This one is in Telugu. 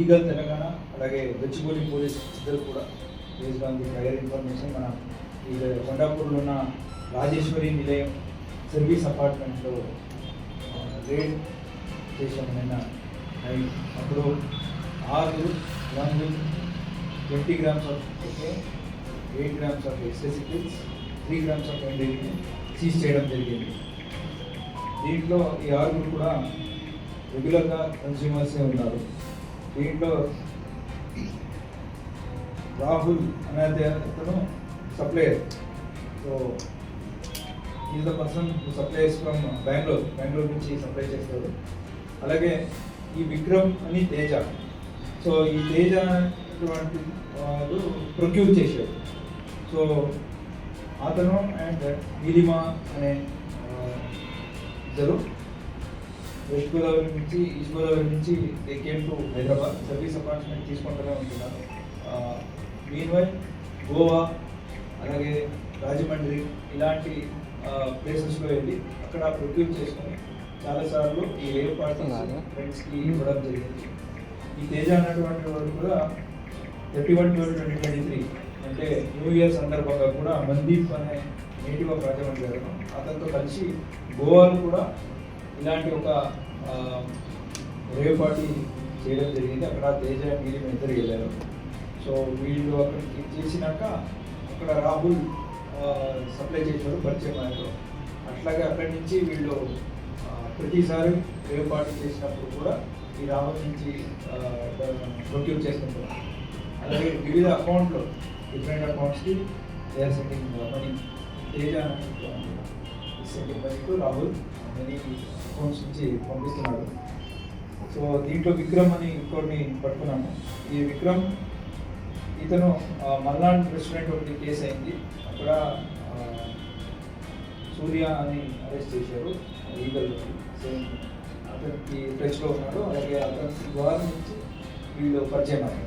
ఈగల్ తెలంగాణ అలాగే గచ్చిబౌలి పోలీస్ ఇద్దరు కూడా based on the prior information మన ఈ కొండాపూర్లో ఉన్న రాజేశ్వరి నిలయం సర్వీస్ అపార్ట్మెంట్లో రేడ్ చేసాము నిన్న నైట్. అప్పుడు 6 1 20 grams of okay 8 grams of ఎక్సెసిటివ్స్ 3 grams ఆఫ్ ఎండీని సీజ్ చేయడం జరిగింది. దీంట్లో ఈ 6 కూడా రెగ్యులర్గా కన్స్యూమర్సే ఉన్నారు. దీంట్లో రాహుల్ అనే అతను supplier. So is the person supplies from Bengaluru నుంచి సప్లై చేస్తారు. అలాగే ఈ విక్రమ్ అని తేజ. సో ఈ తేజ అనేటువంటి వాళ్ళు ప్రొక్యూర్ చేశారు. సో అతను అండ్ నీలిమా అనే ఇద్దరు వెస్ట్ గోదావరి నుంచి ఈస్ట్ గోదావరి నుంచి they came to Hyderabad service apartment తీసుకుంటూనే ఉంటున్నారు. మీన్వైల్ గోవా అలాగే రాజమండ్రి ఇలాంటి ప్లేసెస్లో వెళ్ళి అక్కడ ప్రొక్యూర్ చేసుకొని చాలాసార్లు ఈ రేవ్ పార్టీస్ ఫ్రెండ్స్కి ఇవ్వడం జరిగింది. ఈ తేజ అన్నటువంటి వాడు కూడా 31/12/2023 అంటే న్యూ ఇయర్ సందర్భంగా కూడా మందీప్ అనే నేటివ్ ఆఫ్ రాజమండ్రి గారు అతనితో కలిసి గోవాలో కూడా ఇలాంటి ఒక రేవ్ పార్టీ చేయడం జరిగింది. అక్కడ తేజ మీరు ఇద్దరు వెళ్ళారు. సో వీళ్ళు అక్కడికి చేసినాక అక్కడ రాహుల్ సప్లై చేశారు పరిచయం ఆయనతో. అట్లాగే అక్కడి నుంచి వీళ్ళు ప్రతిసారి రేవ్ పార్టీ చేసినప్పుడు కూడా ఈ రాహుల్ నుంచి ప్రొక్యూర్ చేసుకుంటున్నారు. అలాగే వివిధ అకౌంట్లో డిఫరెంట్ అకౌంట్స్కి AR sending money Teja sending మనీకు రాహుల్ మనీ అకౌంట్స్ నుంచి పంపిస్తున్నాడు. సో దీంట్లో విక్రమ్ అని ఇంకోటిని పట్టుకున్నాము. ఈ విక్రమ్ ఇతను మల్నాడ్ రెస్టారెంట్ ఒకటి కేసు అయింది. అక్కడ సూర్య అని అరెస్ట్ చేశారు. లీగల్ సేమ్ అతనికి టచ్లో ఉన్నాడు. అలాగే అతని ద్వారా నుంచి వీళ్ళు పరిచయం అయ్యారు.